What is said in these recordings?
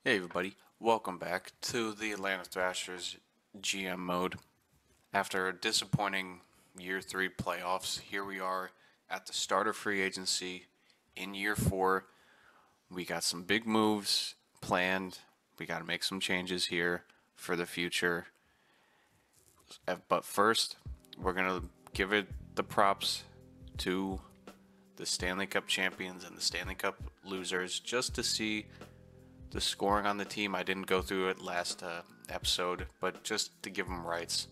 Hey everybody, welcome back to the Atlanta Thrashers GM mode. After a disappointing year 3 playoffs, here we are at the start of free agency in year 4. We got some big moves planned. We got to make some changes here for the future. But first, we're going to give it the props to the Stanley Cup champions and the Stanley Cup losers just to see the scoring on the team. I didn't go through it last episode, but just to give them rights.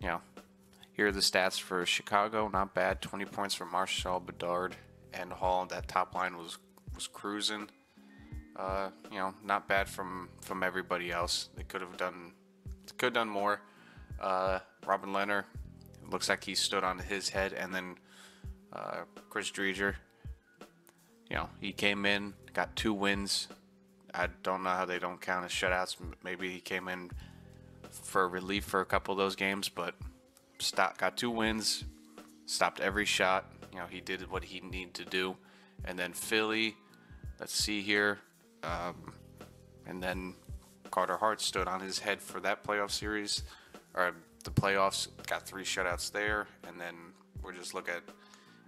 Here are the stats for Chicago. Not bad. 20 points for Marshall, Bedard, and Hall. That top line was cruising. Not bad from everybody else. They could have done more. Robin Leonard, looks like he stood on his head, and then Chris Dreger. He came in, got 2 wins. I don't know how they don't count as shutouts. Maybe he came in for relief for a couple of those games, but got 2 wins, stopped every shot. He did what he needed to do. And then Philly, let's see here. And then Carter Hart stood on his head for that playoff series, or the playoffs, got 3 shutouts there. And then we're just looking at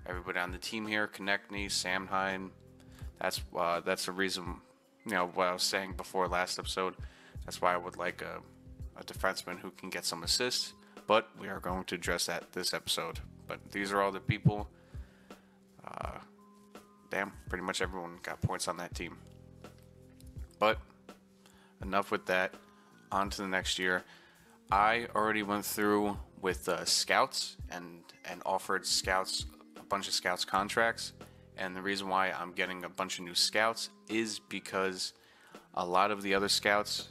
everybody on the team here. Konechny, Samheim. That's the reason, what I was saying before last episode. That's why I would like a defenseman who can get some assists. But we are going to address that this episode. But these are all the people. Pretty much everyone got points on that team. But enough with that. On to the next year. I already went through with scouts and offered scouts a bunch of scouts contracts. And the reason why I'm getting a bunch of new scouts is because a lot of the other scouts,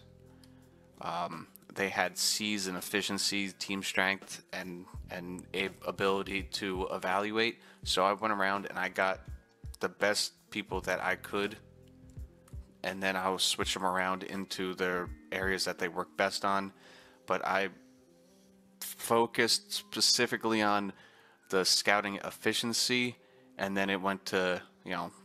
they had C's in efficiency, team strength, and ability to evaluate. So I went around and I got the best people that I could, and then I'll switch them around into the areas that they work best on. But I focused specifically on the scouting efficiency, and then it went to,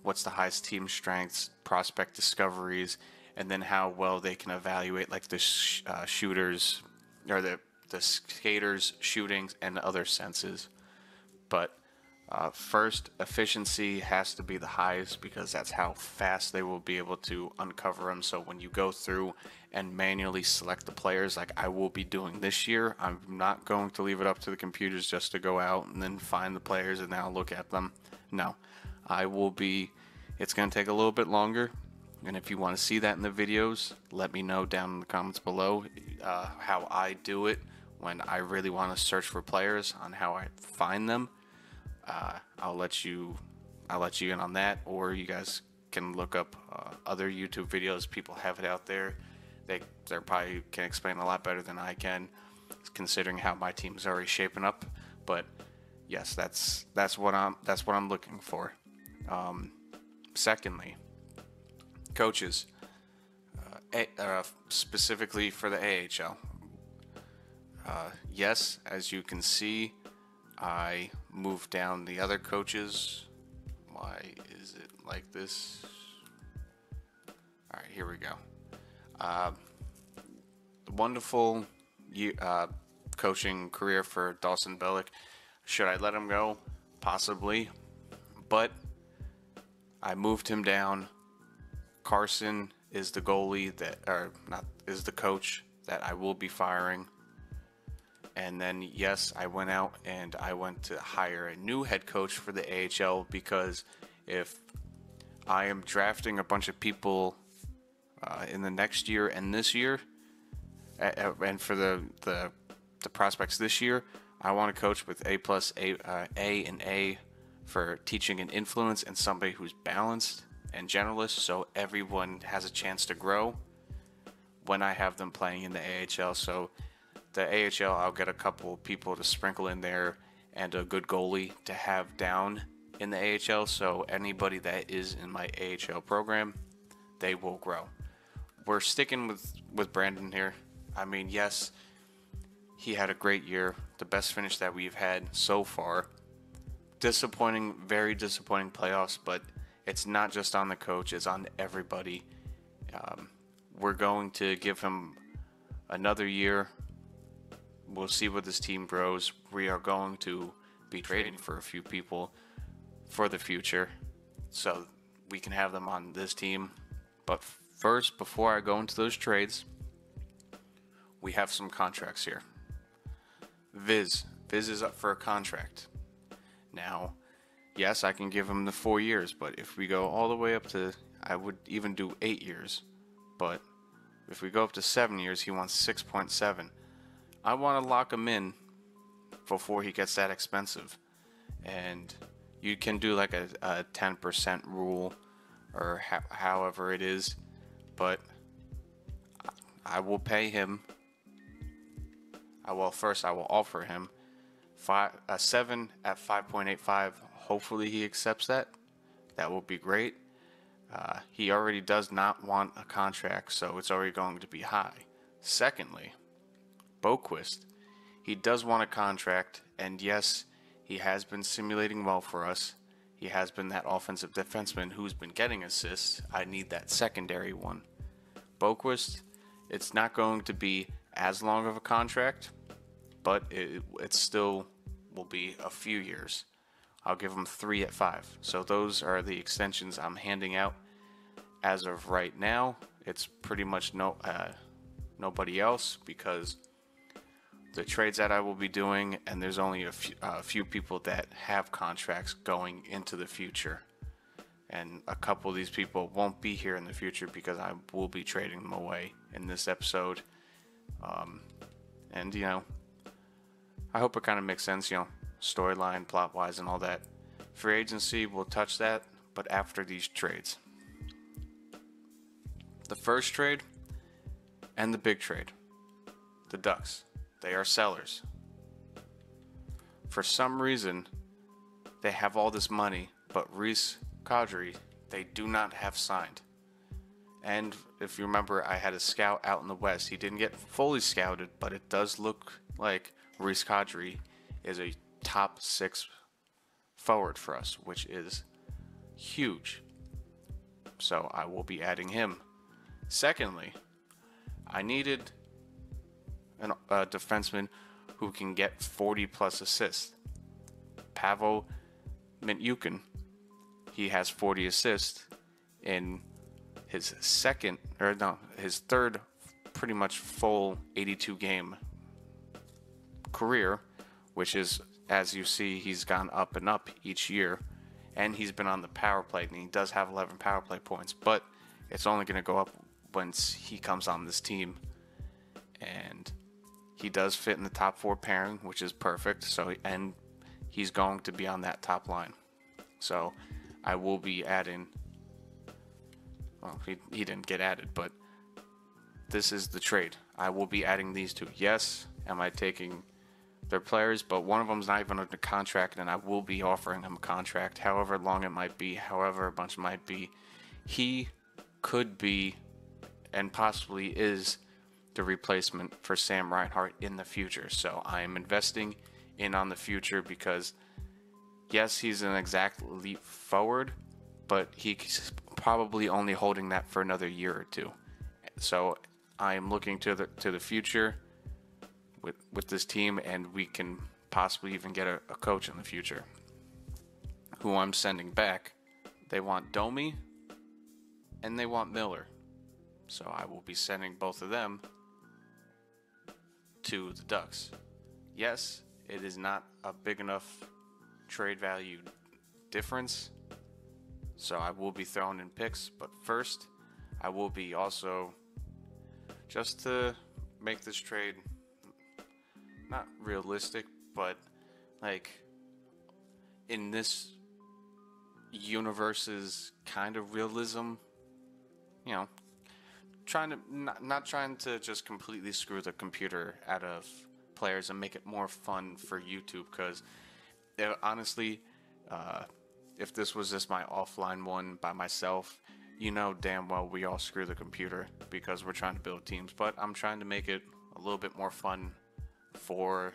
what's the highest team strengths, prospect discoveries, and then how well they can evaluate like the shooters or the skaters' shootings and other senses. But first, efficiency has to be the highest because that's how fast they will be able to uncover them. So when you go through and manually select the players, like I will be doing this year, I'm not going to leave it up to the computers just to go out and then find the players and now look at them. No, I will be. It's going to take a little bit longer. And if you want to see that in the videos, let me know down in the comments below how I do it when I really want to search for players, on how I find them. I'll let you in on that, or you guys can look up other YouTube videos. People have it out there. They probably can explain a lot better than I can, considering how my team's already shaping up. But yes, that's what I'm looking for. Secondly, coaches, specifically for the AHL. Yes, as you can see, I moved down the other coaches. Why is it like this? All right, here we go. Wonderful coaching career for Dawson Bellick. Should I let him go? Possibly. But I moved him down. Carson is the goalie is the coach that I will be firing. And then, yes, I went out and I went to hire a new head coach for the AHL, because if I am drafting a bunch of people in the next year and this year, and for the prospects this year, I want a coach with A+, A and A for teaching and influence, and somebody who's balanced and generalist, so everyone has a chance to grow when I have them playing in the AHL. So the AHL, I'll get a couple people to sprinkle in there and a good goalie to have down in the AHL, so anybody that is in my AHL program, they will grow. We're sticking with Brandon here. I mean, yes, he had a great year, the best finish that we've had so far. Very disappointing playoffs, but it's not just on the coach, it's on everybody. We're going to give him another year. We'll see what this team grows. We are going to be trading for a few people for the future, so we can have them on this team. But first, before I go into those trades, we have some contracts here. Viz is up for a contract. Now, yes, I can give him the 4 years, but if we go all the way up to, I would even do 8 years. But if we go up to 7 years, he wants 6.7. I want to lock him in before he gets that expensive. And you can do like a 10% rule, or however it is, but I will pay him. I will offer him 7 at 5.85. Hopefully he accepts that. That will be great. He already does not want a contract, so it's already going to be high. Secondly, Boquist, he does want a contract, and yes, he has been simulating well for us. He has been that offensive defenseman who's been getting assists. I need that secondary one. Boquist, it's not going to be as long of a contract, but it still will be a few years. I'll give him 3 at 5. So those are the extensions I'm handing out. As of right now, it's pretty much nobody else, because the trades that I will be doing, and there's only a few people that have contracts going into the future. And a couple of these people won't be here in the future because I will be trading them away in this episode. And, I hope it kind of makes sense, storyline, plot-wise, and all that. Free agency, we'll touch that, but after these trades. The first trade and the big trade. The Ducks. They are sellers. For some reason, they have all this money, but Reese Kadri, they do not have signed. And if you remember, I had a scout out in the West. He didn't get fully scouted, but it does look like Reese Kadri is a top 6 forward for us, which is huge. So I will be adding him. Secondly, I needed a defenseman who can get 40 plus assists. Pavel Mintyukhin, he has 40 assists in his third pretty much full 82 game career, which is, as you see, he's gone up and up each year, and he's been on the power play, and he does have 11 power play points, but it's only going to go up once he comes on this team. And he does fit in the top 4 pairing, which is perfect. And he's going to be on that top line. So I will be adding. Well, he didn't get added, but this is the trade. I will be adding these two. Yes, am I taking their players? But one of them's not even under contract, and I will be offering him a contract, however long it might be, however much it might be. He could be, and possibly is, the replacement for Sam Reinhart in the future. So I am investing in on the future because, yes, he's an exact leap forward, but he's probably only holding that for another year or two. So I am looking to the future with this team, and we can possibly even get a coach in the future who I'm sending back. They want Domi and they want Miller. So I will be sending both of them to the Ducks. Yes, it is not a big enough trade value difference, so I will be throwing in picks, but first I will be also, just to make this trade not realistic, but like in this universe's kind of realism, trying to not trying to just completely screw the computer out of players and make it more fun for YouTube, because honestly, if this was just my offline one by myself, damn well we all screw the computer because we're trying to build teams. But I'm trying to make it a little bit more fun for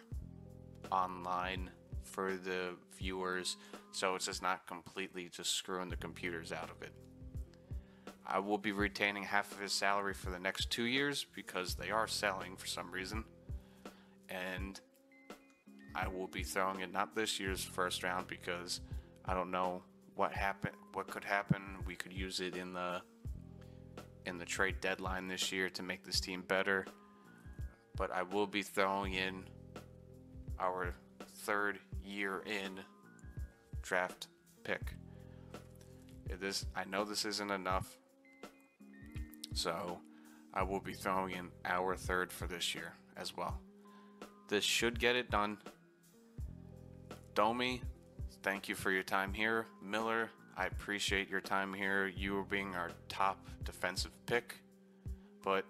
online, for the viewers, so it's just not completely just screwing the computers out of it. I will be retaining half of his salary for the next 2 years because they are selling for some reason. And I will be throwing in not this year's first round because I don't know what could happen. We could use it in the trade deadline this year to make this team better. But I will be throwing in our third year in draft pick. I know this isn't enough, so I will be throwing in our third for this year as well. This should get it done. Domi, thank you for your time here. Miller, I appreciate your time here. You were being our top defensive pick, but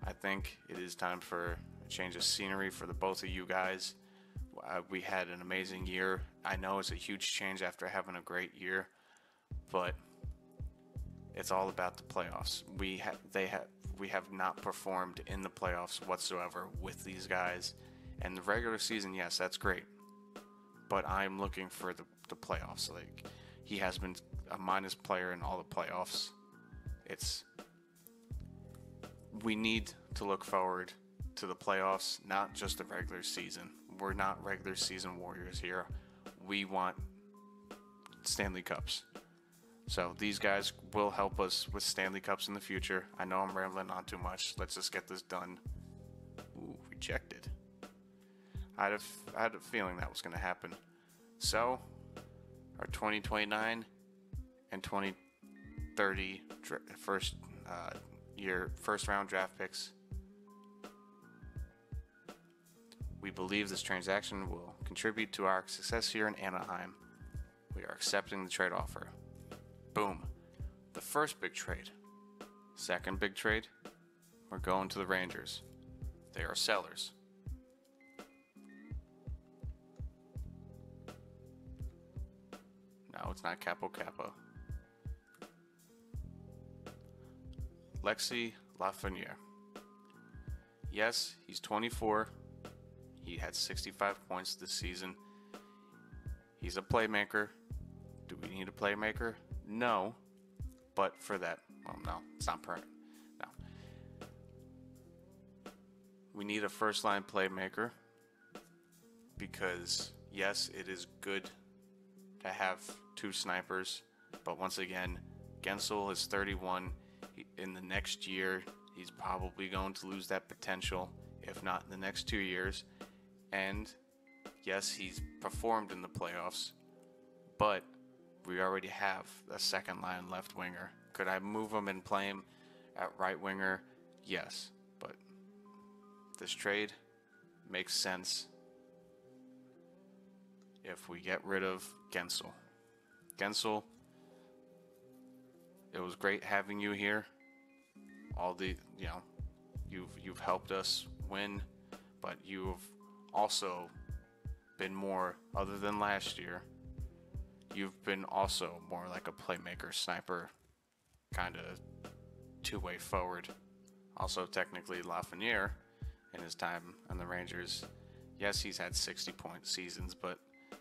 I think it is time for a change of scenery for the both of you guys. We had an amazing year. I know it's a huge change after having a great year, but it's all about the playoffs. We have not performed in the playoffs whatsoever with these guys. And the regular season, yes, that's great. But I'm looking for the playoffs. Like, he has been a minus player in all the playoffs. We need to look forward to the playoffs, not just the regular season. We're not regular season warriors here. We want Stanley Cups. So these guys will help us with Stanley Cups in the future. I know I'm rambling on too much. Let's just get this done. Ooh, rejected. I had a feeling that was going to happen. So, our 2029 and 2030 first round draft picks. We believe this transaction will contribute to our success here in Anaheim. We are accepting the trade offer. Boom. The first big trade. Second big trade. We're going to the Rangers. They are sellers. No, it's not Capo Capo. Alexis Lafreniere. Yes, he's 24. He had 65 points this season. He's a playmaker. Do we need a playmaker? No. But for that, well, no, it's not permanent. No. We need a first-line playmaker because, yes, it is good to have two snipers, but once again, Gensel is 31. In the next year, he's probably going to lose that potential, if not in the next 2 years. And yes, he's performed in the playoffs, but we already have a second line left winger. Could I move him and play him at right winger? Yes, but this trade makes sense if we get rid of Gensel. Gensel, it was great having you here. You've helped us win, but you've also been more, other than last year, you've been also more like a playmaker, sniper, kind of two-way forward. Also, technically, Lafreniere, in his time on the Rangers, yes, he's had 60-point seasons, but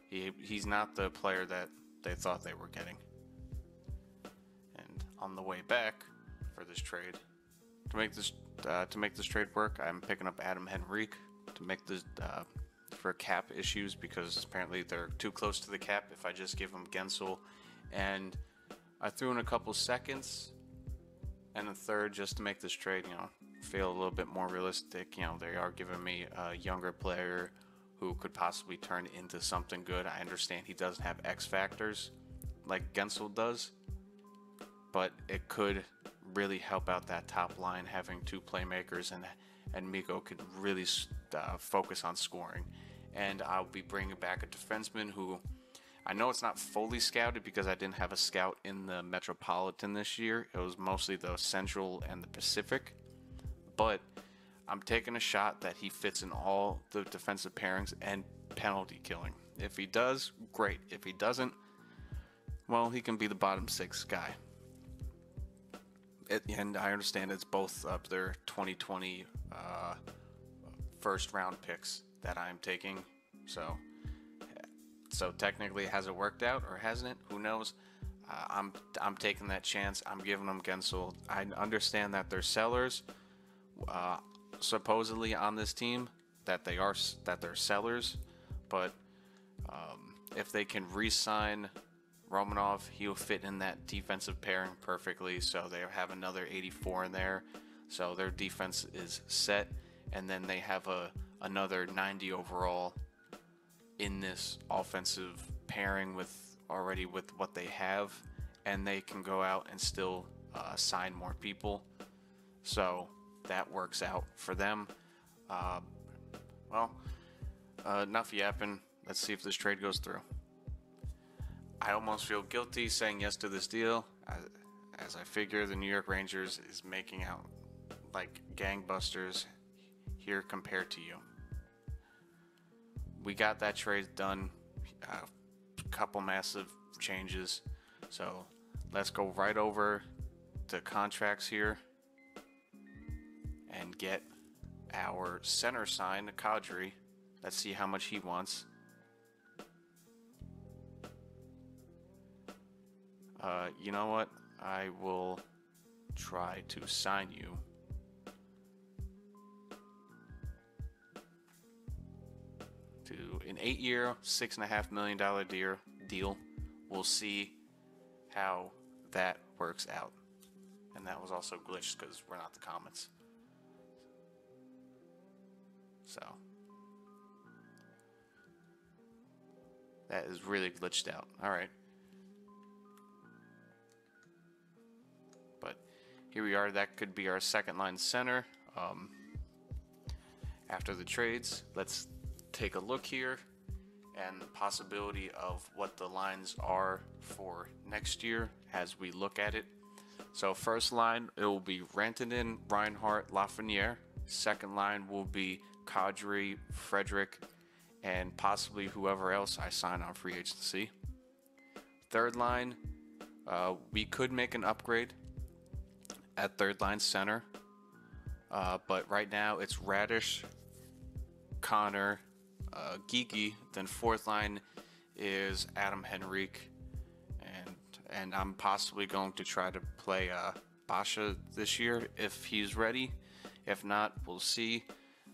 he's not the player that they thought they were getting. And on the way back for this trade, to make this trade work, I'm picking up Adam Henrique to make this for cap issues, because apparently they're too close to the cap if I just give them Gensel. And I threw in a couple seconds and a third just to make this trade, feel a little bit more realistic. They are giving me a younger player who could possibly turn into something good. I understand he doesn't have X factors like Gensel does, but it could really help out that top line having two playmakers, and Mikko could really focus on scoring. And I'll be bringing back a defenseman who I know it's not fully scouted because I didn't have a scout in the Metropolitan this year. It was mostly the Central and the Pacific. But I'm taking a shot that he fits in all the defensive pairings and penalty killing. If he does, great. If he doesn't, well, he can be the bottom six guy. And I understand it's both of their 2020 first round picks that I'm taking. So technically, has it worked out or hasn't it? Who knows? I'm taking that chance. I'm giving them Gensel. I understand that they're sellers, supposedly on this team, that they're sellers, but if they can re-sign Romanov, he'll fit in that defensive pairing perfectly. So they have another 84 in there, so their defense is set, and then they have another 90 overall in this offensive pairing with what they have, and they can go out and still sign more people. So that works out for them. Enough yapping. Let's see if this trade goes through. I almost feel guilty saying yes to this deal, as I figure the New York Rangers is making out like gangbusters here compared to you. We got that trade done, a couple massive changes, so let's go right over to contracts here and get our center signed, Kadri. Let's see how much he wants. You know what? I will try to sign you to an 8-year, $6.5 million deal. We'll see how that works out. And that was also glitched because we're not the comments. So that is really glitched out. All right. But here we are. That could be our second line center. After the trades, let's take a look here and the possibility of what the lines are for next year as we look at it. So first line, it will be Rantanen, Reinhart, Lafreniere. Second line will be Kadri, Frederick, and possibly whoever else I sign on free agency. Third line, we could make an upgrade at third line center, but right now it's Radish, Connor, Geeky. Then fourth line is Adam Henrique, and I'm possibly going to try to play Basha this year if he's ready. If not, we'll see.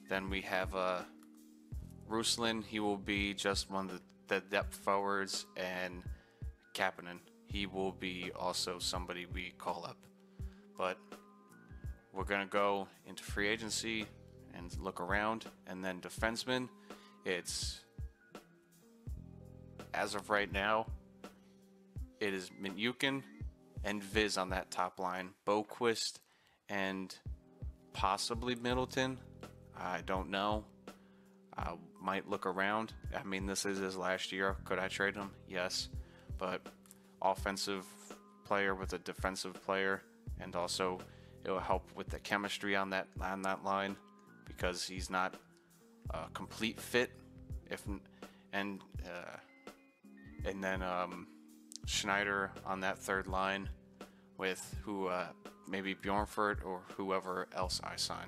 Then we have Ruslan. He will be just one of the depth forwards, and Kapanen. He will be also somebody we call up. But we're going to go into free agency and look around. And then defensemen, it's, as of right now, it is Minyukin and Viz on that top line. Boquist and possibly Middleton. I don't know. I might look around. I mean, this is his last year. Could I trade him? Yes. But offensive player with a defensive player, and also it will help with the chemistry on that line, because he's not a complete fit. And then Schneider on that third line with maybe Bjornfurt or whoever else I sign.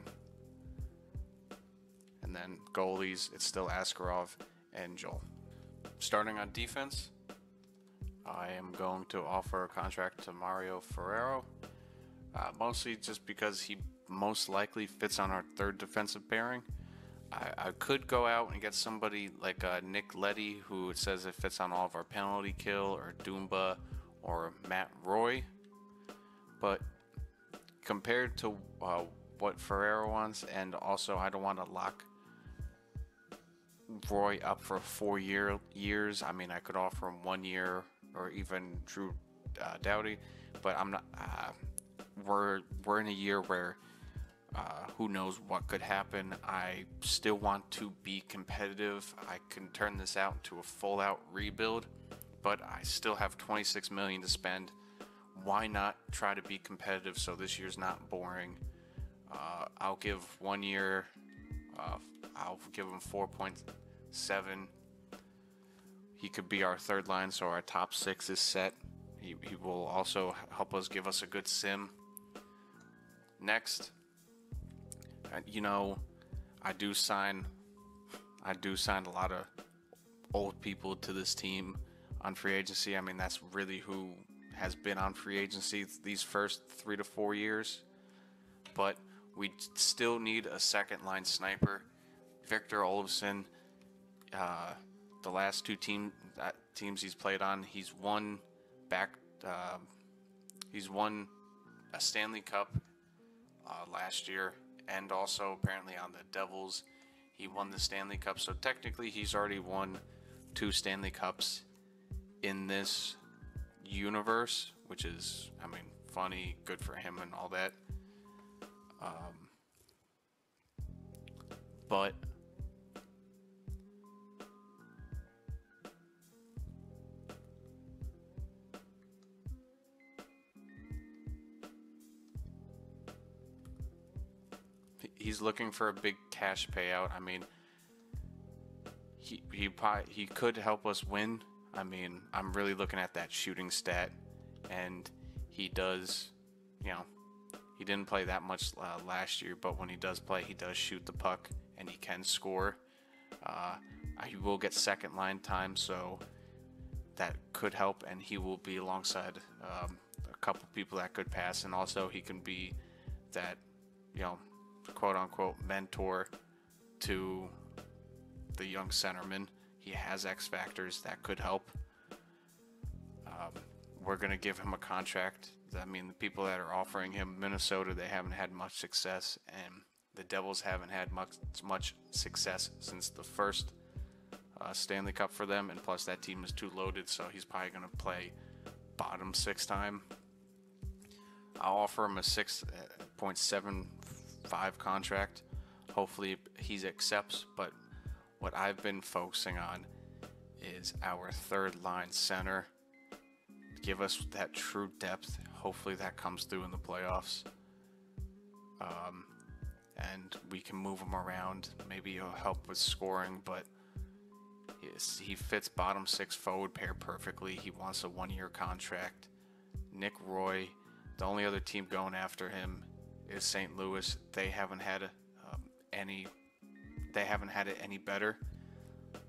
And then goalies, it's still Askarov and Joel. Starting on defense, I am going to offer a contract to Mario Ferrero, mostly just because he most likely fits on our third defensive pairing. I could go out and get somebody like Nick Leddy, who it says it fits on all of our penalty kill, or Dumba, or Matt Roy. But compared to what Ferrero wants, and also I don't want to lock Roy up for 4 years. I mean, I could offer him 1 year, or even Drew Doughty, but I'm not. We're in a year where who knows what could happen. I still want to be competitive. I can turn this out into a full-out rebuild, but I still have $26 million to spend. Why not try to be competitive so this year's not boring? I'll give 1 year. I'll give him 4.7. He could be our third line, so our top six is set. He will also help us, give us a good sim. Next, I do sign a lot of old people to this team on free agency. I mean, that's really who has been on free agency these first 3 to 4 years, but we still need a second line sniper. Victor Olofsson, the last two teams he's played on, he's won a Stanley Cup last year, and also apparently on the Devils he won the Stanley Cup. So technically he's already won 2 Stanley Cups in this universe, which is, I mean, funny, good for him and all that. But he's looking for a big cash payout. I mean, he could help us win. I mean, I'm really looking at that shooting stat, and he does, you know, he didn't play that much last year, but when he does play, he does shoot the puck and he can score. He will get second line time, so that could help, and he will be alongside a couple people that could pass, and also he can be that, you know, quote unquote mentor to the young centerman. He has X factors that could help. We're going to give him a contract. I mean, the people that are offering him, Minnesota, they haven't had much success, and the Devils haven't had much success since the first Stanley Cup for them, and plus that team is too loaded, so he's probably going to play bottom 6 time. I'll offer him a 6.75 contract. Hopefully he accepts, but what I've been focusing on is our third line center. Give us that true depth. Hopefully that comes through in the playoffs. And we can move him around. Maybe he'll help with scoring, but he fits bottom 6 forward pair perfectly. He wants a 1-year contract. Nick Roy, the only other team going after him is St. Louis. They haven't had it any better.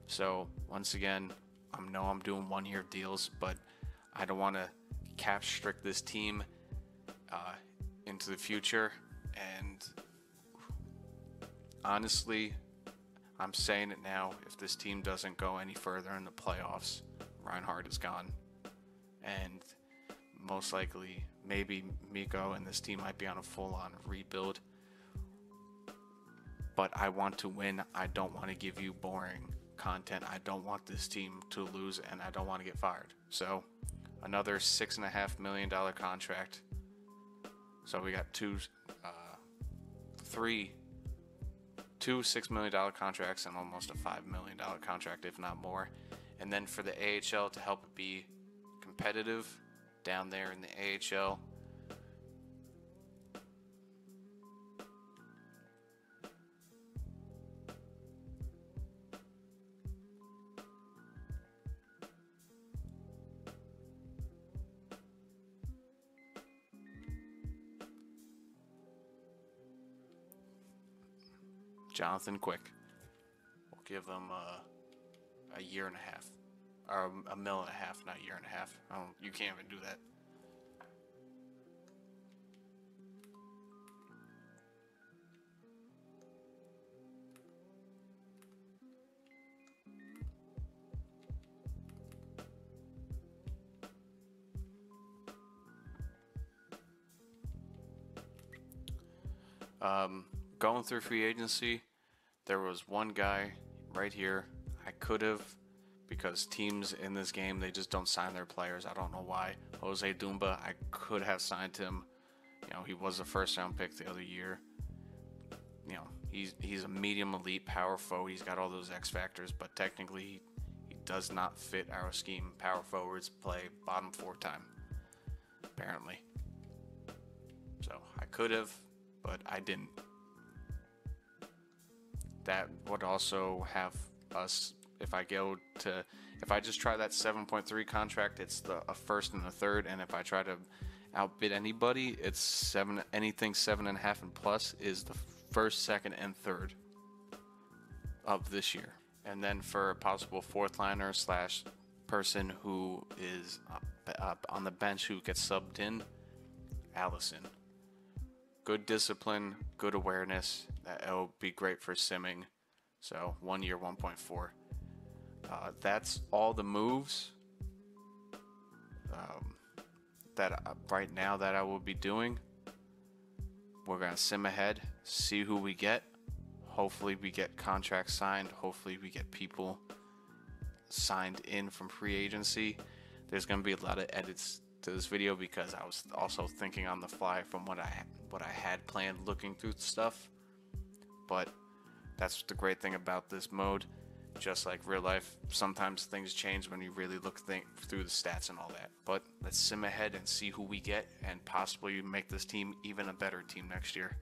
So once again, I know I'm doing 1-year deals, but I don't want to cap strict this team into the future. And honestly, I'm saying it now, if this team doesn't go any further in the playoffs, Reinhart is gone. And most likely, maybe Mikko and this team might be on a full-on rebuild. But I want to win. I don't want to give you boring content. I don't want this team to lose, and I don't want to get fired. So another $6.5 million contract. So we got two $6 million contracts and almost a $5 million contract, if not more. And then for the AHL, to help it be competitive down there in the AHL, Jonathan Quick. We'll give them a year and a half, or $1.5 million, not a year and a half. You can't even do that. Going through free agency, there was one guy right here I could have, because teams in this game, they just don't sign their players. I don't know why. Jose Dumba, I could have signed him. You know, he was a first-round pick the other year. You know, he's a medium elite power forward. He's got all those X factors, but technically he does not fit our scheme. Power forwards play bottom 4 time, apparently. So I could have, but I didn't. That would also have us, if I just try that 7.3 contract, it's a first and a third, and if I try to outbid anybody, it's anything 7.5 and plus is the first, second, and third of this year. And then for a possible fourth liner / person who is on the bench who gets subbed in, Allison. Good discipline, good awareness. It'll be great for simming. So 1 year, 1.4. That's all the moves that right now that I will be doing. We're gonna sim ahead, see who we get. Hopefully we get contracts signed. Hopefully we get people signed in from free agency. There's gonna be a lot of edits to this video because I was also thinking on the fly from what I had planned looking through stuff. But that's the great thing about this mode. Just like real life, sometimes things change when you really look through the stats and all that. But let's sim ahead and see who we get and possibly make this team even a better team next year.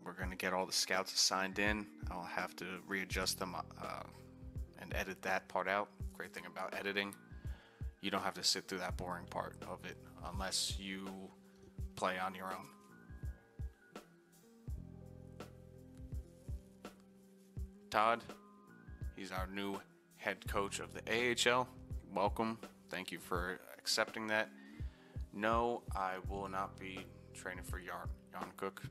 We're going to get all the scouts signed in. I'll have to readjust them and edit that part out. Great thing about editing, you don't have to sit through that boring part of it unless you play on your own. Todd, he's our new head coach of the AHL. Welcome. Thank you for accepting that. No, I will not be training for Jan Cook.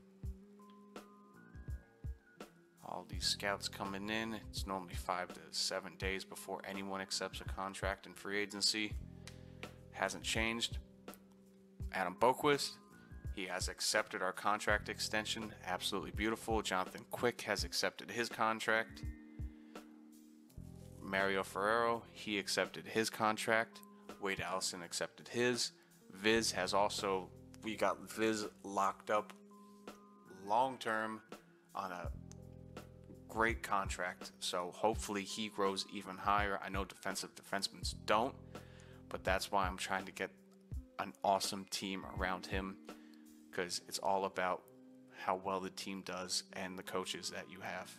All these scouts coming in. It's normally 5 to 7 days before anyone accepts a contract in free agency. Hasn't changed. Adam Boquist, he has accepted our contract extension. Absolutely beautiful. Jonathan Quick has accepted his contract. Mario Ferrero, he accepted his contract. Wade Allison accepted his. Viz has also, we got Viz locked up long term on a great contract. So hopefully he grows even higher. I know defensive defensemen don't, but that's why I'm trying to get an awesome team around him, because it's all about how well the team does and the coaches that you have.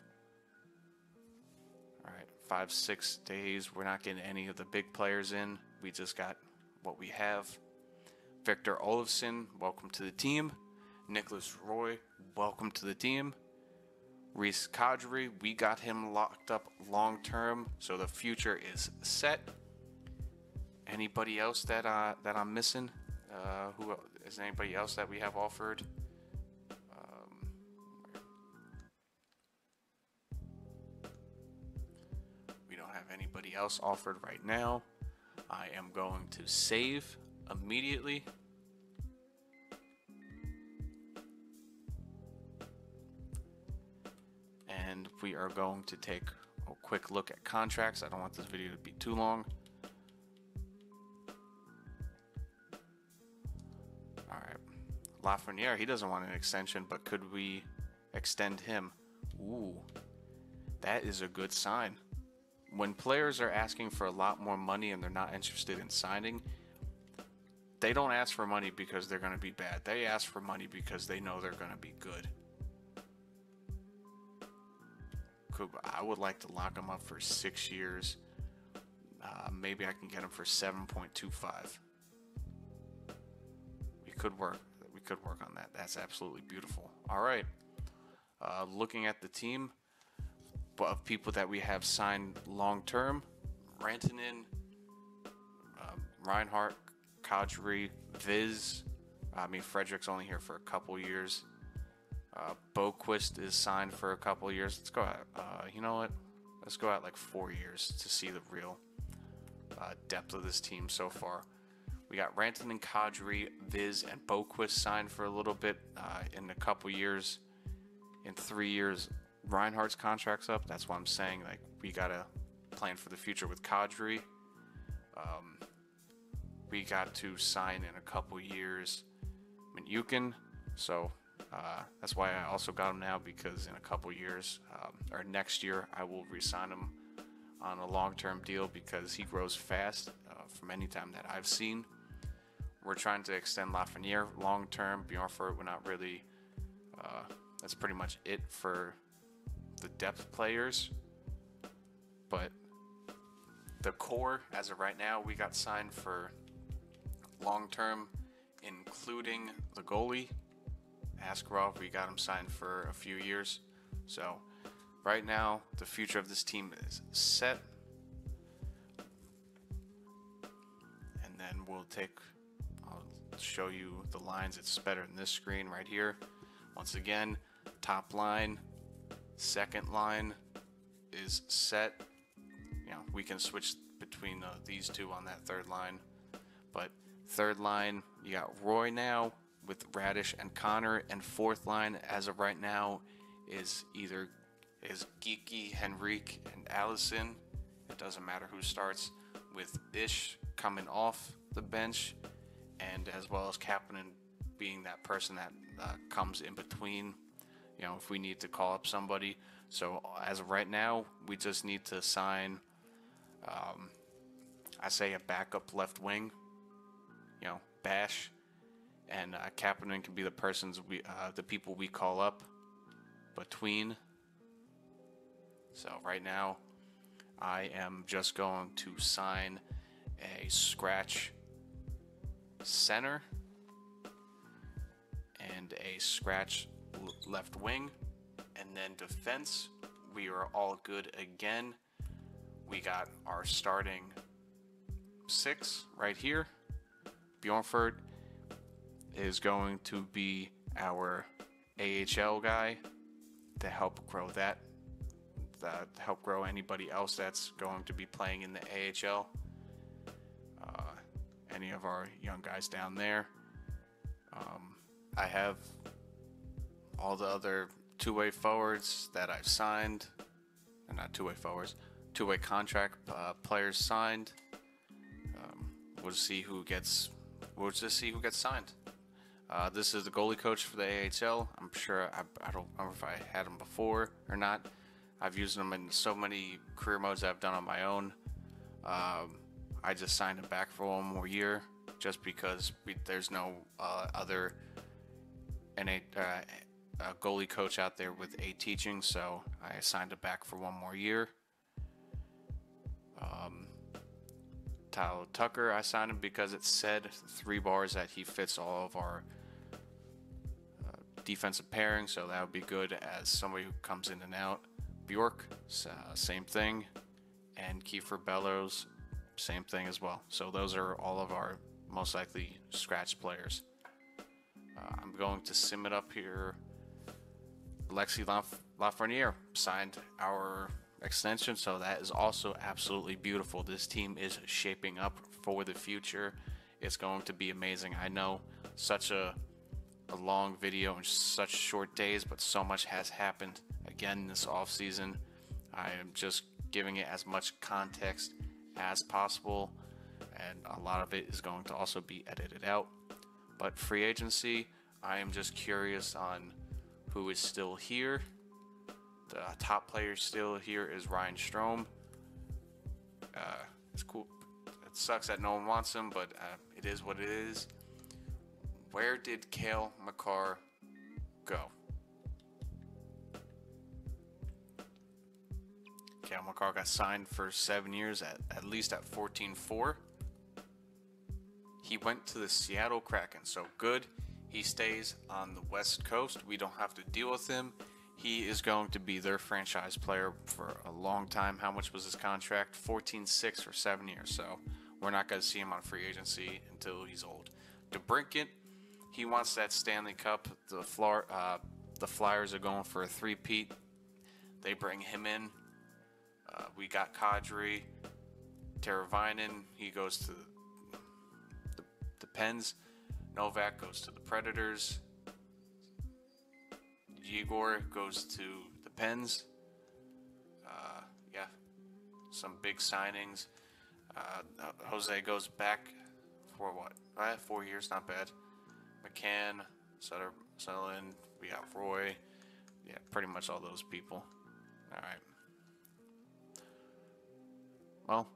All right, 5-6 days. We're not getting any of the big players in. We just got what we have. Victor Olofsson, welcome to the team. Nicholas Roy, welcome to the team. Reese Kadri, we got him locked up long term, so the future is set. Anybody else that I'm missing? Who is anybody else that we have offered? We don't have anybody else offered right now. I am going to save immediately. And we are going to take a quick look at contracts. I don't want this video to be too long. All right. Lafreniere, he doesn't want an extension, but could we extend him? Ooh, that is a good sign. When players are asking for a lot more money and they're not interested in signing, they don't ask for money because they're going to be bad. They ask for money because they know they're going to be good. I would like to lock him up for 6 years. Maybe I can get him for 7.25. We could work on that. That's absolutely beautiful. All right. Looking at the team of people that we have signed long term: Rantanen, Reinhardt, Kadri, Viz. Frederick's only here for a couple years. Boquist is signed for a couple years. Let's go out. You know what? Let's go out like 4 years to see the real depth of this team so far. We got Rantanen, Kadri, Viz, and Boquist signed for a little bit. In a couple years, in 3 years, Reinhardt's contract's up. That's why I'm saying, like, we gotta plan for the future with Kadri. We got to sign in a couple years Minukin, so that's why I also got him now, because in a couple years, or next year, I will re-sign him on a long-term deal because he grows fast from any time that I've seen. We're trying to extend Lafreniere long-term. Bjornfurt, we're not really, that's pretty much it for the depth players. But the core, as of right now, we got signed for long-term, including the goalie. Askarov, we got him signed for a few years. So right now, the future of this team is set. I'll show you the lines. It's better than this screen right here. Once again, top line, second line is set. We can switch between these two on that third line. But third line, you got Roy now with Radish and Connor, and fourth line as of right now is Geeky, Henrique, and Allison. It doesn't matter who starts, with Ish coming off the bench, and as well as Kapanen being that person that comes in between, if we need to call up somebody. So as of right now, we just need to sign, I say a backup left wing, Bash, and Kapanen can be the the people we call up between. So right now, I am just going to sign a scratch center and a scratch left wing, and then defense, we are all good again. We got our starting 6 right here. Bjornford is going to be our AHL guy to help grow anybody else that's going to be playing in the AHL. Any of our young guys down there. I have all the other two-way forwards that I've signed. Not two-way forwards, two-way contract players signed. We'll just see who gets signed. This is the goalie coach for the AHL. I'm sure I don't remember if I had him before or not. I've used him in so many career modes I've done on my own. I just signed him back for one more year just because there's no other goalie coach out there with A teaching, so I signed him back for one more year. Tyler Tucker, I signed him because it said 3 bars that he fits all of our defensive pairing, so that would be good as somebody who comes in and out. Bjork, same thing, and Kiefer Bellows, same thing as well. So those are all of our most likely scratch players. I'm going to sim it up here. Alexis Lafreniere signed our extension, so that is also absolutely beautiful. This team is shaping up for the future. It's going to be amazing. I know such a long video in such short days, but so much has happened again this off season. I am just giving it as much context as possible, and a lot of it is going to also be edited out. But free agency, I am just curious on who is still here. The top player still here is Ryan Strome. It's cool. It sucks that no one wants him, but it is what it is. Where did Cale Makar go? Cale Makar got signed for 7 years at least at 14.4. He went to the Seattle Kraken, so good. He stays on the West Coast. We don't have to deal with him. He is going to be their franchise player for a long time. How much was his contract? 14.6 for 7 years. So we're not going to see him on free agency until he's old. DeBrincat, he wants that Stanley Cup. The Flyers are going for a 3-peat. They bring him in. We got Kadri. Teravainen, he goes to the Pens. Novak goes to the Predators. Igor goes to the Pens. Some big signings. Jose goes back for what? 4 years, not bad. McCann, Sutherland, we got Roy. Yeah, pretty much all those people. All right. Well,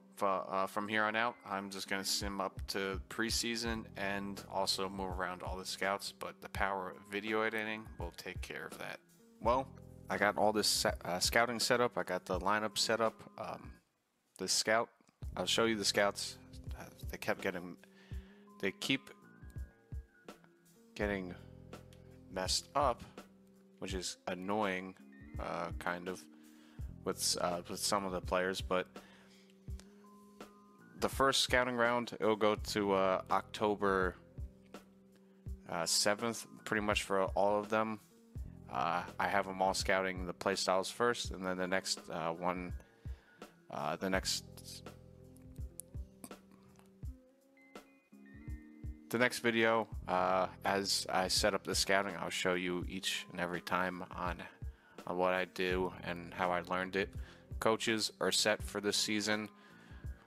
from here on out, I'm just going to sim up to preseason and also move around all the scouts, but the power of video editing will take care of that. Well, I got all this scouting set up. I got the lineup set up. The scout, I'll show you the scouts. They keep getting messed up, which is annoying, kind of, with some of the players, but the first scouting round, it'll go to October 7th, pretty much for all of them. I have them all scouting the play styles first, and then the next the next video, as I set up the scouting, I'll show you each and every time on what I do and how I learned it. Coaches are set for this season.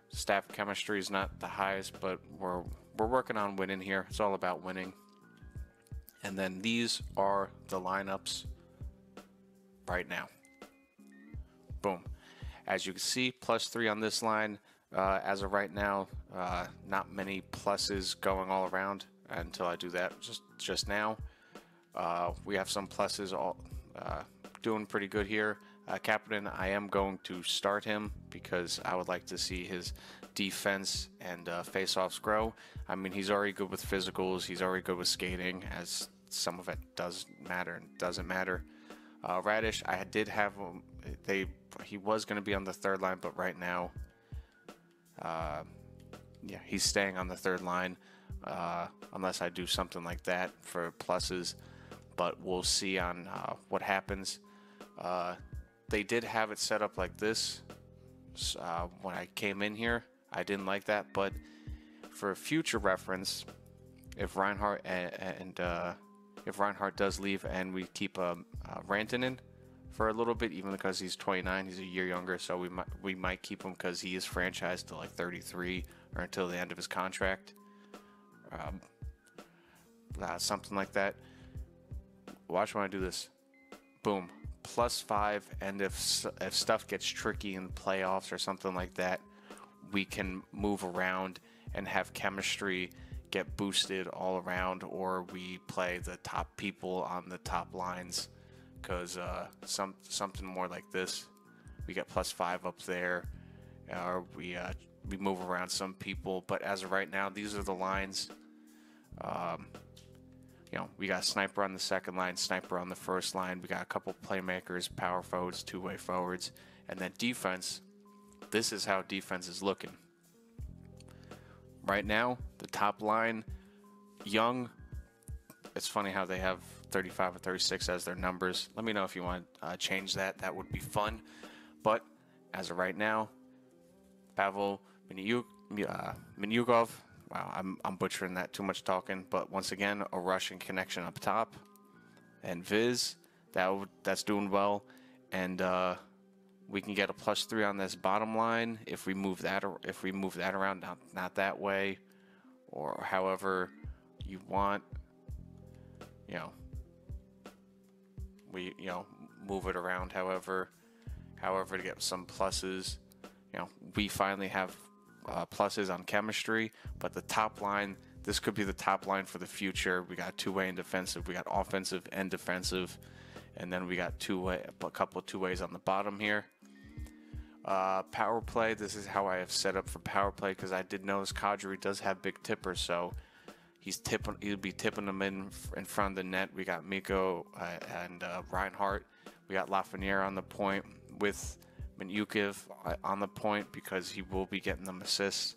Staff chemistry is not the highest, but we're working on winning here. It's all about winning. And then these are the lineups right now. Boom. As you can see, +3 on this line. As of right now, not many pluses going all around until I do that just now. We have some pluses all doing pretty good here. Captain, I am going to start him because I would like to see his defense and face-offs grow. I mean, he's already good with physicals. He's already good with skating, as some of it does matter and doesn't matter. Radish, I did have him. He was going to be on the third line, but right now, yeah, he's staying on the third line unless I do something like that for pluses. But we'll see on what happens. They did have it set up like this when I came in here. I didn't like that, but for future reference, if Reinhardt if Reinhardt does leave and we keep Rantanen for a little bit, even because he's 29, he's a year younger, so we might keep him because he is franchised to like 33 or until the end of his contract, something like that. Watch when I do this. Boom. +5, and if stuff gets tricky in the playoffs or something like that, we can move around and have chemistry get boosted all around, or we play the top people on the top lines, because something more like this, we get +5 up there, or we move around some people. But as of right now, these are the lines. You know, we got sniper on the second line, sniper on the first line. We got a couple playmakers, power forwards, two-way forwards, and then defense. This is how defense is looking right now. The top line, young. It's funny how they have 35 or 36 as their numbers. Let me know if you want to change that. That would be fun. But as of right now, Pavel Minyukov. Wow, I'm butchering that, too much talking. But once again, a Russian connection up top. And Viz, that's doing well. And we can get a +3 on this bottom line if we move that around, not that way, or however you want. You know, we move it around however to get some pluses. You know, we finally have pluses on chemistry, but the top line, this could be the top line for the future. We got two-way and defensive. We got offensive and defensive, and then we got a couple of two-ways on the bottom here. Power play, this is how I have set up for power play, because I did notice Kadri does have big tippers, so he'll be tipping them in front of the net. We got Mikko and Reinhardt. We got Lafreniere on the point with Minyukov on the point, because he will be getting them assists.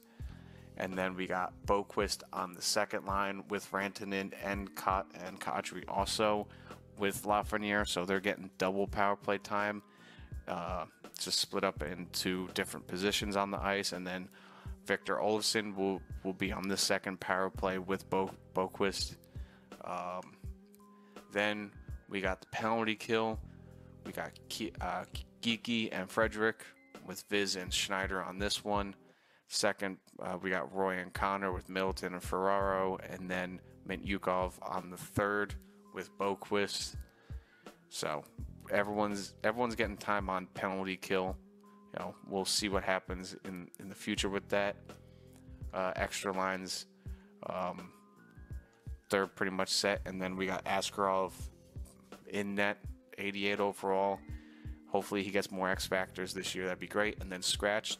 And then we got Boquist on the second line with Rantanen and Kadri also with Lafreniere, so they're getting double power play time. Just split up into different positions on the ice, and then Victor Olofsson will be on the second power play with Boquist. Then we got the penalty kill. We got Geeky and Frederick with Viz and Schneider on this one. Second, we got Roy and Connor with Middleton and Ferraro, and then Minyukov on the third with Boquist. So everyone's getting time on penalty kill. You know, we'll see what happens in the future with that. Extra lines, they're pretty much set, and then we got Askarov in net, 88 overall. Hopefully he gets more X factors this year. That'd be great. And then scratched,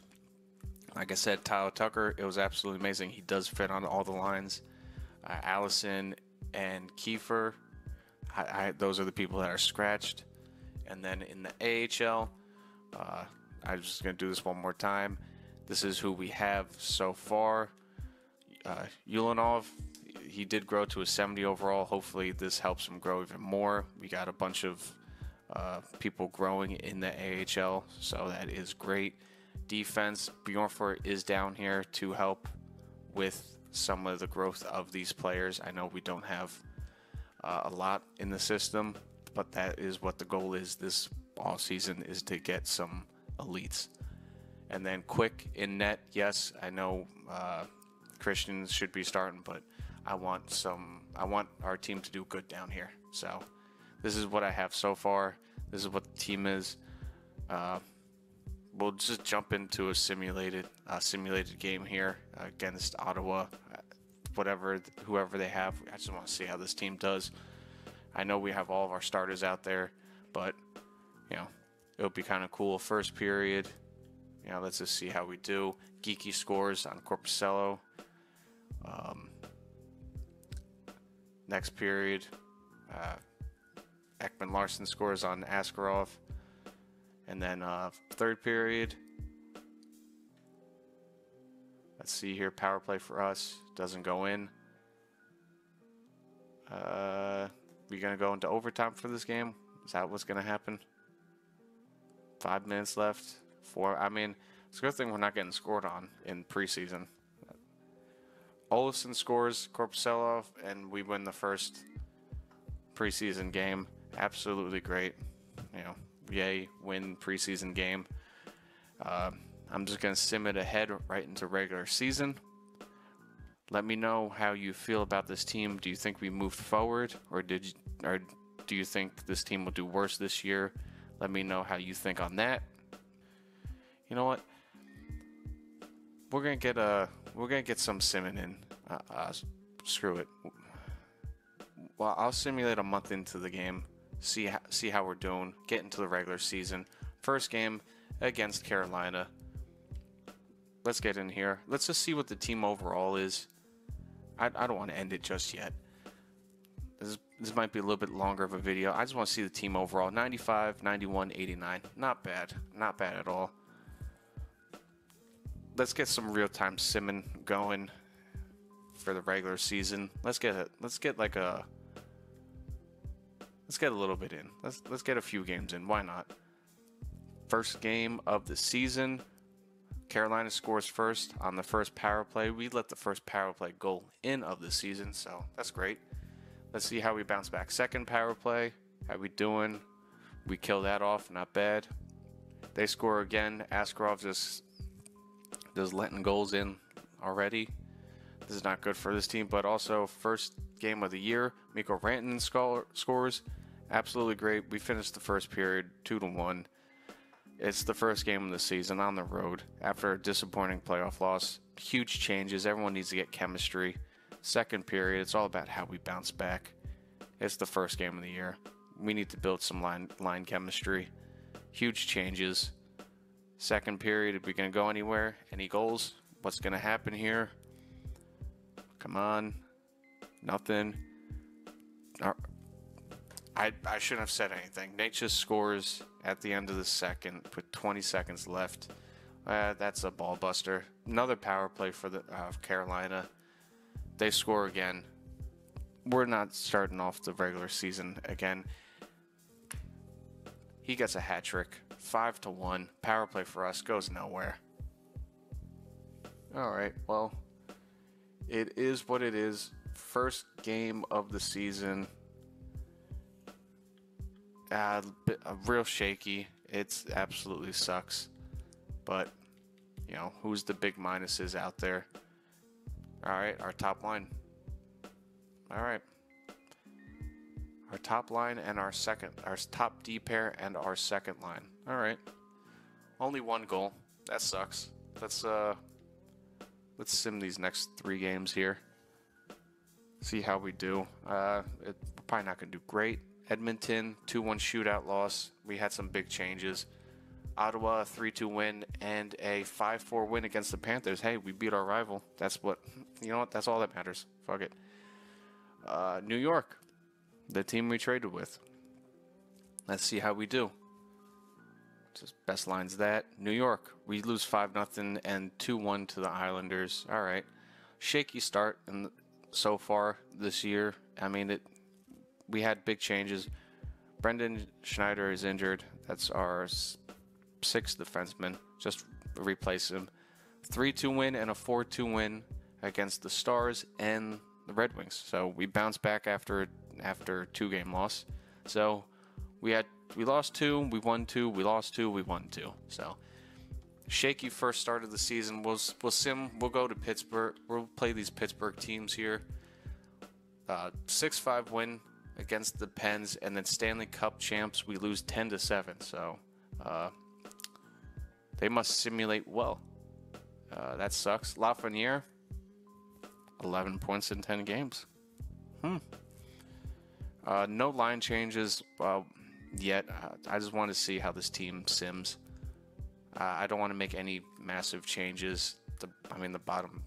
like I said, Tyler Tucker. It was absolutely amazing. He does fit on all the lines. Allison and Kiefer, those are the people that are scratched. And then in the AHL, I'm just going to do this one more time. This is who we have so far. Ulanov, he did grow to a 70 overall. Hopefully this helps him grow even more. We got a bunch of people growing in the AHL, so that is great. Defense, Bjornfort is down here to help with some of the growth of these players. I know we don't have a lot in the system, but that is what the goal is this all season, is to get some elites. And then Quick in net, yes, I know Christians should be starting, but I want our team to do good down here. So this is what I have so far. This is what the team is. We'll just jump into a simulated game here against Ottawa, whoever they have. I just want to see how this team does. I know we have all of our starters out there, but it'll be kind of cool. First period, let's just see how we do. Geeky scores on Corpusello. Next period, Ekman Larson scores on Askarov. And then third period, let's see here, power play for us, doesn't go in. We're going to go into overtime for this game? Is that what's going to happen? 5 minutes left. 4. I mean, it's a good thing we're not getting scored on in preseason. Olofsson scores, Korpiselov, and we win the first preseason game. Absolutely great. Yay, win preseason game. I'm just going to sim it ahead right into regular season. Let me know how you feel about this team. Do you think we moved forward, or do you think this team will do worse this year? Let me know how you think on that. You know what? We're gonna get some simming in. Screw it. Well, I'll simulate a month into the game. See how we're doing. Get into the regular season. First game against Carolina. Let's get in here. Let's just see what the team overall is. I don't want to end it just yet. This might be a little bit longer of a video. I just want to see the team overall. 95, 91, 89. Not bad. Not bad at all. Let's get some real-time simming going for the regular season. Let's get a little bit in. Let's get a few games in. Why not? First game of the season. Carolina scores first on the first power play. We let the first power play goal in of the season, so that's great. Let's see how we bounce back. Second power play. How we doing? We kill that off. Not bad. They score again. Askarov just letting goals in already. This is not good for this team, but also first game of the year. Mikko Rantanen scores. Absolutely great. We finished the first period 2-1. It's the first game of the season on the road after a disappointing playoff loss. Huge changes. Everyone needs to get chemistry. Second period, it's all about how we bounce back. It's the first game of the year. We need to build some line chemistry. Huge changes. Second period, are we going to go anywhere? Any goals? What's going to happen here? Come on. Nothing. I shouldn't have said anything. Nate just scores at the end of the second with 20 seconds left. That's a ball buster. Another power play for the Carolina. They score again. We're not starting off the regular season again. He gets a hat trick. 5-1. Power play for us goes nowhere. All right. Well, it is what it is. First game of the season. Real shaky. It's absolutely sucks. But, who's the big minuses out there? All right, our top line. All right. Our top line and our top D pair and our second line. All right. Only one goal. That sucks. Let's sim these next 3 games here. See how we do. We're probably not going to do great. Edmonton, 2-1 shootout loss. We had some big changes. Ottawa, a 3-2 win and a 5-4 win against the Panthers. Hey, we beat our rival. That's what, that's all that matters. Fuck it. New York, the team we traded with. Let's see how we do. Just best lines that. New York, we lose 5-0 and 2-1 to the Islanders. All right. Shaky start so far this year. I mean, we had big changes. Brendan Schneider is injured. That's our sixth defenseman. Just replace him. 3-2 win and a 4-2 win against the Stars and the Red Wings. So we bounced back after 2-game loss. So we lost 2, we won 2, we lost 2, we won 2. So shaky first start of the season. We'll go to Pittsburgh. We'll play these Pittsburgh teams here. 6-5 win against the Pens, and then Stanley Cup champs, we lose 10-7. So they must simulate well. That sucks. Lafreniere, 11 points in 10 games. No line changes yet. I just want to see how this team sims. I don't want to make any massive changes. The bottom.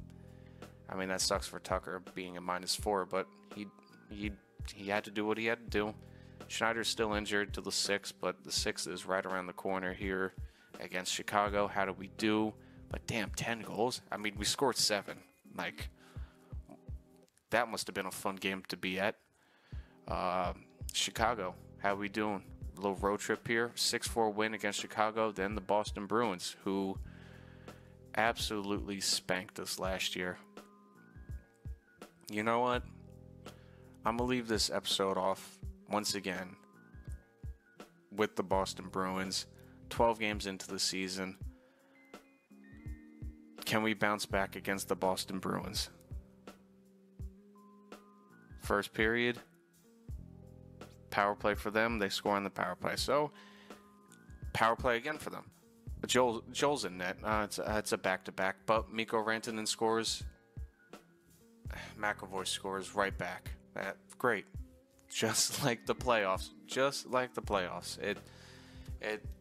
I mean, that sucks for Tucker being a -4, but he had to do what he had to do. Schneider's still injured to the 6th, but the 6th is right around the corner here against Chicago. How do we do? But damn, 10 goals. I mean, we scored 7. Like, that must have been a fun game to be at. Chicago, how we doing? A little road trip here. 6-4 win against Chicago. Then the Boston Bruins, who absolutely spanked us last year. You know what? I'm going to leave this episode off once again with the Boston Bruins. 12 games into the season. Can we bounce back against the Boston Bruins? First period, power play for them. They score on the power play. So, power play again for them. But Joel's in net. It's a back-to-back. But Mikko Rantanen scores. McAvoy scores right back. Great. Just like the playoffs. It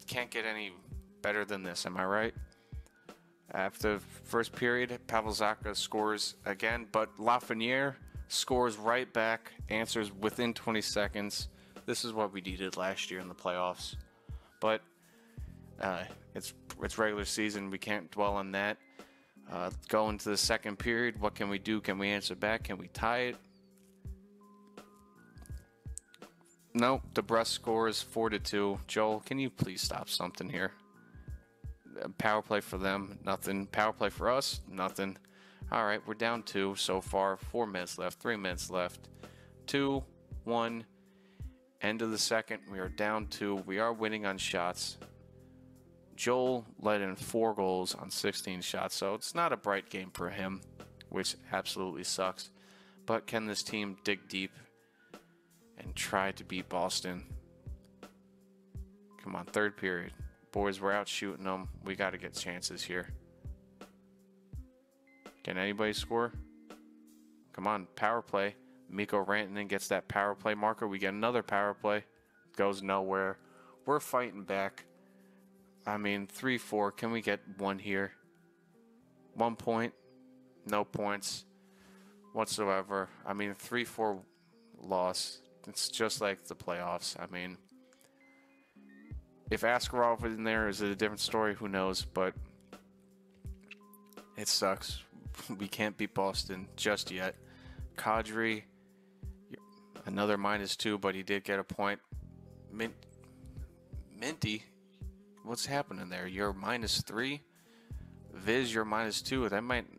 can't get any better than this. Am I right? After first period, Pavel Zacha scores again, but Lafreniere scores right back, answers within 20 seconds. This is what we needed last year in the playoffs. But it's regular season. We can't dwell on that. Go into the second period. What can we do? Can we answer back? Can we tie it? Nope. DeBrus scores 4-2. Joel, can you please stop something here? Power play for them, nothing. Power play for us, nothing. All right, we're down 2 so far. 4 minutes left, 3 minutes left. 2-1. End of the second. We are down 2. We are winning on shots. Joel let in 4 goals on 16 shots, so it's not a bright game for him, which absolutely sucks. But can this team dig deep and try to beat Boston? Come on, third period. Boys, we're out shooting them. We got to get chances here. Can anybody score? Come on, power play. Mikko Rantanen gets that power play marker. We get another power play. Goes nowhere. We're fighting back. I mean, 3-4. Can we get 1 here? 1 point. No points whatsoever. I mean, 3-4 loss. It's just like the playoffs. I mean, if Askarov in there, is it a different story? Who knows? But it sucks. We can't beat Boston just yet. Kadri, another -2, but he did get a point. Minty, what's happening there? You're -3. Viz, you're -2.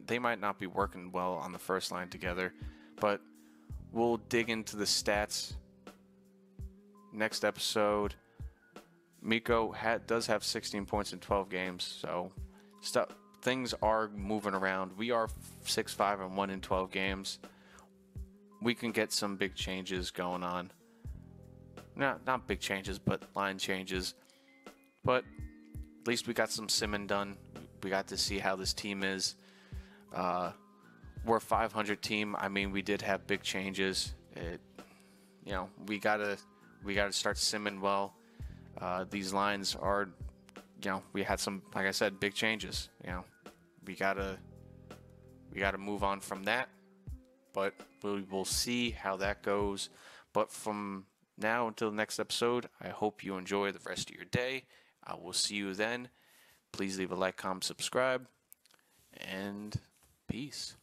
They might not be working well on the first line together, but we'll dig into the stats next episode. Mikko does have 16 points in 12 games, so things are moving around. We are 6-5-1 in 12 games. We can get some big changes going on. Not big changes, but line changes. But at least we got some simming done. We got to see how this team is. We're a 500 team. I mean, we did have big changes. We gotta start simming well. These lines are, we had some, like I said, big changes. We gotta move on from that. But we will see how that goes. But from now until the next episode, I hope you enjoy the rest of your day. I will see you then. Please leave a like, comment, subscribe, and peace.